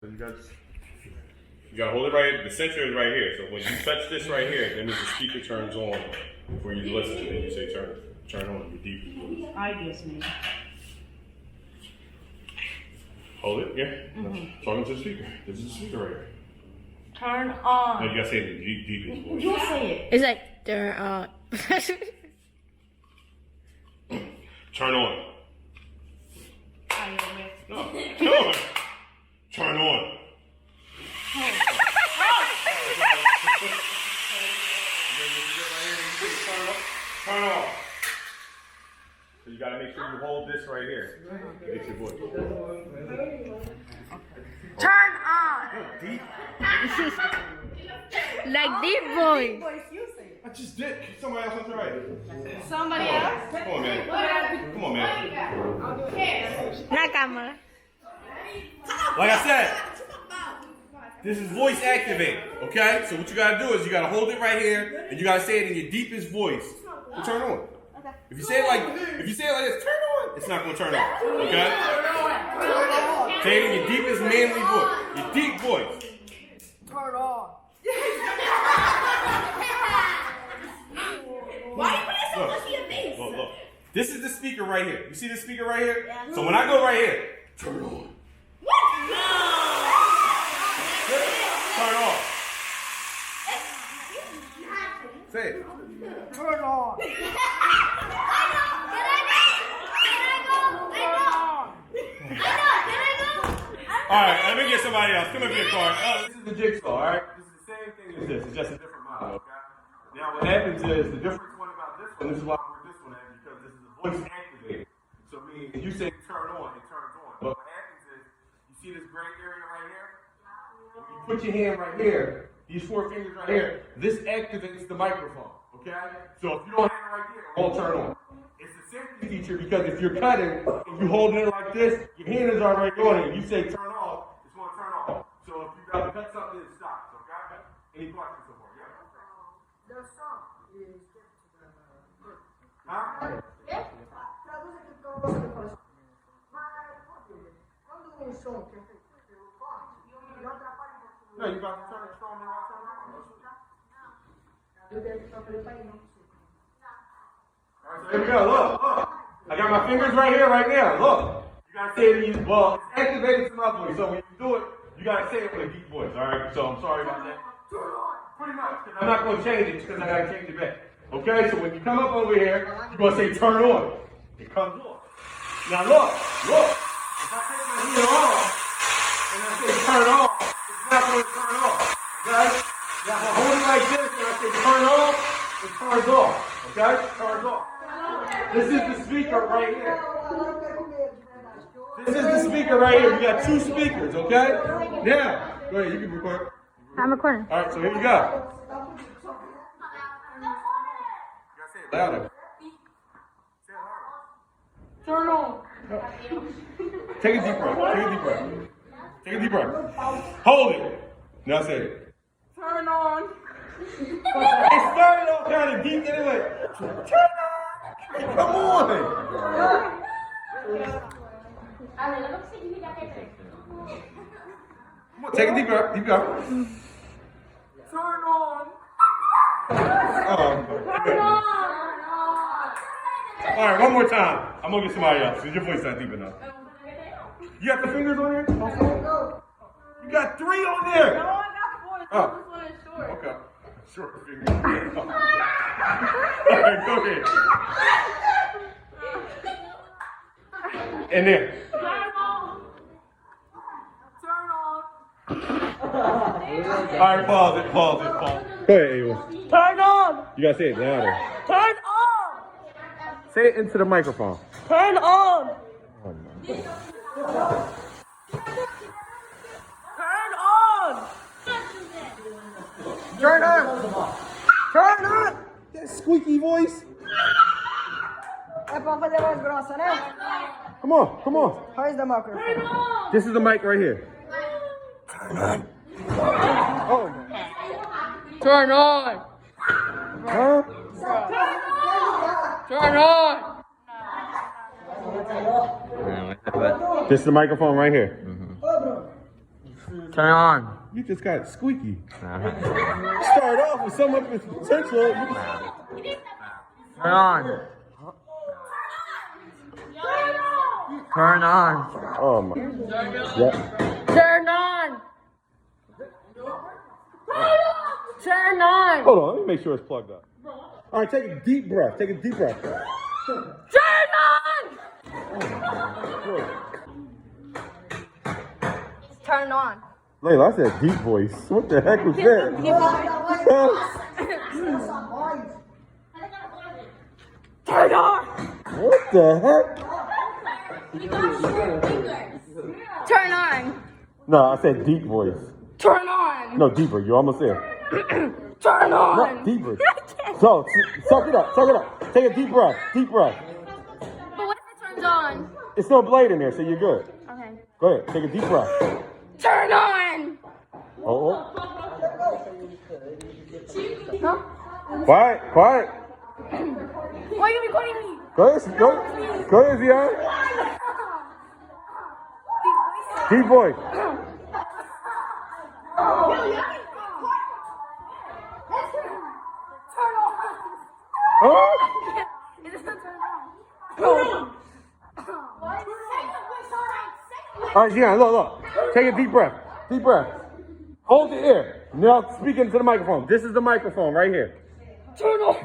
You gotta hold it right. The center is right here. So when you touch this right here, then the speaker turns on before you listen, and then you say turn on. Your deep. I guess me. Hold it. Yeah. Talking to the speaker. This is the speaker right here. Turn on. No, you gotta say it in the deepest voice. You say it. It's like turn on. Turn on. No. Turn on. Turn on. Turn off. So you gotta make sure you hold this right here. Get your voice. Turn on. Deep. Like deep voice. I just did. Somebody else on the right. Somebody else? Come on, man. Come on, man. Na camera. Like I said, this is voice activate, okay? So what you gotta do is you gotta hold it right here, and you gotta say it in your deepest voice. To turn on. Okay. If you say it like this, turn on. It's not gonna turn on, okay? Say it in your deepest manly voice, your deep voice. Turn on. Why you put it so much in your face? Look. This is the speaker right here. You see the speaker right here? Yeah. So when I go right here, turn on. Turn off. Say it. Turn on. Alright, let me get somebody else. Come up here, Clark. This is the Jigsaw, alright? This is the same thing as this. It's just a different model, okay? Now what happens is, the difference one about this one, this is why I put this one in, because this is a voice activated. So meaning, if you say turn on, it turns on. But what happens is, you see this gray area right here? When you put your hand right here, these 4 fingers right here, this activates the microphone, okay? So if you don't have it right here, it won't turn on. It's a safety feature because if you're cutting and you hold it like this, your hand is already on it. You say turn off, it's going to turn off. So if you got to cut something, it stops, okay? Any questions so far? Yeah? The song is Huh? traduz aqui para você depois. Mas quando um som que é feito pelo corte, ele atrapalha um pouquinho. No, you got to turn it strong and turn it on. Eu tenho que fazer para ir, não consigo. Alright, so here we go. Look. I got my fingers right here, right now. Look. You gotta say it in well, it's activated to my voice. So when you do it, you gotta say it with a deep voice. Alright, so I'm sorry about that. Pretty much, because I'm not gonna change it because I gotta change it back. Okay, so when you come up over here, you're gonna say turn on. It comes on. Now look. If I take my hand off and I say turn off, it's not gonna turn off. Okay? Now if I hold it like this and I say turn off, it turns off. Okay? Turns off. This is the speaker right here. This is the speaker right here. You got 2 speakers, okay? Now, go ahead, you can record. I'm recording. Alright, so here you go. You gotta say it louder. Say it louder. Turn on. Take a deep breath. Take a deep breath. Hold it. Now say it. Turn on. It started off kind of deep anyway. Turn on. Come on. Come on, take a deep breath. Turn on. Turn on. All right, one more time. I'm gonna get somebody else because your voice not deep enough. You got the fingers on there? You got 3 on there. No, I got 4. This one is short. Okay. Short fingers. All right, go ahead. And then. Turn on. Turn on. All right, pause it. Go ahead, Ava. Turn on. You gotta say it louder. Turn on. Say it into the microphone. Turn on. Oh, no. Turn on. Turn on! Turn on! That squeaky voice. É para fazer voz grossa, né? Come on. Raise the microphone. This is the mic right here. Turn on. Oh. Turn on. Huh? Turn on. This is the microphone right here. Turn on. You just got squeaky. Start off with some of its potential. Turn on. Turn on. Oh my. Yeah. Turn on. Turn on. Hold on, let me make sure it's plugged up. All right, take a deep breath. Take a deep breath. Turn on. Turn on. Layla, I said deep voice. What the heck was that? Turn on. What the heck? Turn on. No, I said deep voice. Turn on. No, deeper. You almost there. Turn No, on. deeper. So, suck it up. Suck it up. Take a deep breath. Deep breath. But what if it turns on? It's no blade in there, so you're good. Okay. Go ahead. Take a deep breath. Turn on. Oh. Quiet. Quiet. Why are you recording me? Go ahead. Go ahead, Zion. Deep voice. Oh. It doesn't turn on. All right, Zion, look. Take a deep breath. Deep breath. Hold the air. Now speak into the microphone. This is the microphone right here. Turn on.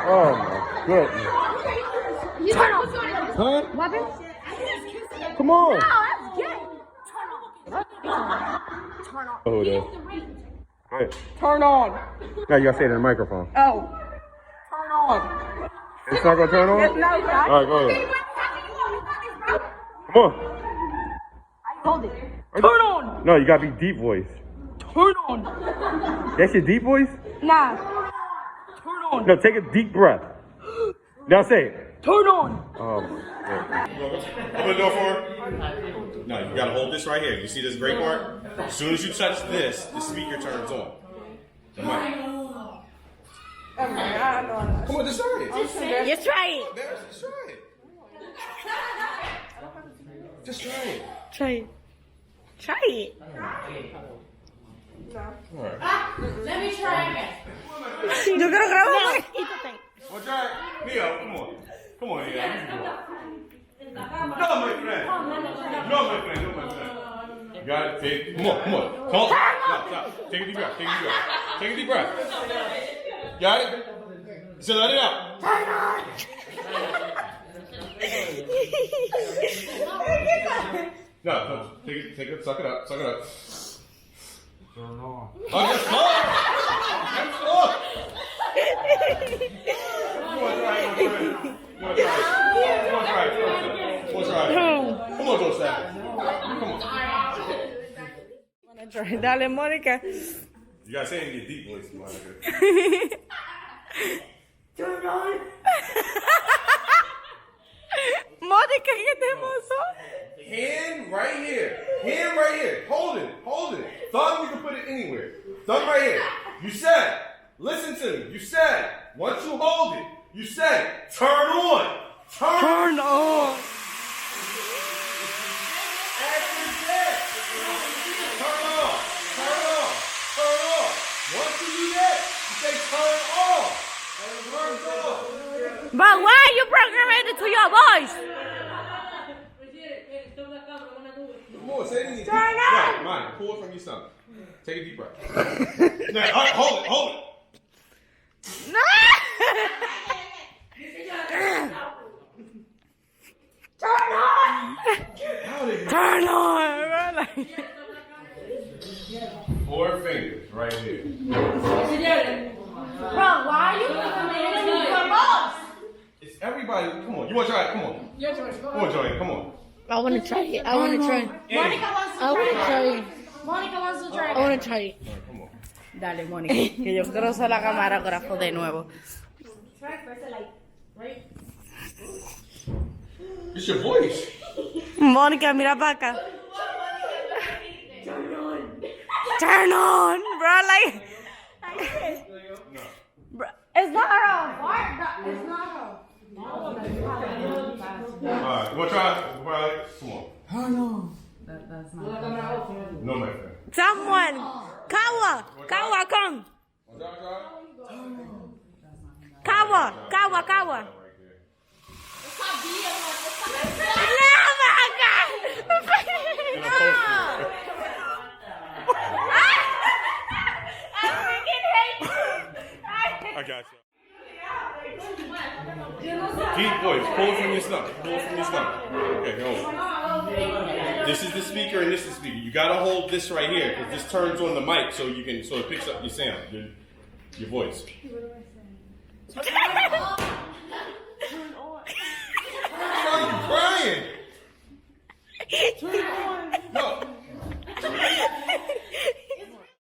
Oh my goodness. Turn on. Huh? Weapon? Come on. No, that's gay. Turn on. Oh, there. Go ahead. Turn on. Now you gotta say it in the microphone. Oh. Turn on. It's not gonna turn on? No, All right, go ahead. Come on. Hold it. Turn on. No, you gotta be deep voice. Turn on. That's your deep voice? Nah. Turn on. No, take a deep breath. Now say it. Turn on. Oh my God. Open the door for her. No, you gotta hold this right here. You see this gray part? As soon as you touch this, the speaker turns on. The mic. Come on, just try it. Just try it. Just try it. Just try it. Try it. Try it. Let me try again. Yo quiero grabar. Well, try it. Neo, come on. Come on, Neo. No, my friend. No, my friend. You got it. Take. Come on. Come on. Stop. Take a deep breath. Take a deep breath. Got it? So let it out. No, take it, suck it up. Turn on. Oh, that's fun! That's fun! You want to try it? Come on, Joseph. Come on. Dale, Mónica. You gotta say it in your deep voice, Monica. Turn on. Mónica, ¿qué te pasó? Hand right here. Hold it. Thumb, you can put it anywhere. Thumb right here. You said, listen to me. You said, once you hold it, you said, turn on. Turn on. Turn on. Once you do that, you say turn on. But why are you programming it to your voice? Come on, say it in your Turn on. Yeah, mine. Pull it from your stomach. Take a deep breath. Now, hold it. Turn on. 4 fingers right here. Bro, why are you programming your boss? It's everybody. Come on. You want to try it? Come on. Your choice. Go Come on, Joey. Come on. I want to try it. I want to try it. Monica wants to I want to try try it. it. Monica wants to try I it. want to try it. Come on. Dale, Mónica, que yo quiero ser la camarógrafo de nuevo. Try first, like, right? It's your voice. Mónica, mira para acá. Turn on, bro. Like, bro, it's not her. It's not her. All right. You want to try it? Come on. Oh no. No, my friend. Someone. Kawa. Kawa, come. Kawa. Kawa, Kawa. I got you. Deep voice. Pull it from your stomach. Pull it from your stomach. Okay, hold on. This is the speaker and this is the speaker. You gotta hold this right here because this turns on the mic so you can it picks up your sound, your voice. Why are you crying? Turn it on. No.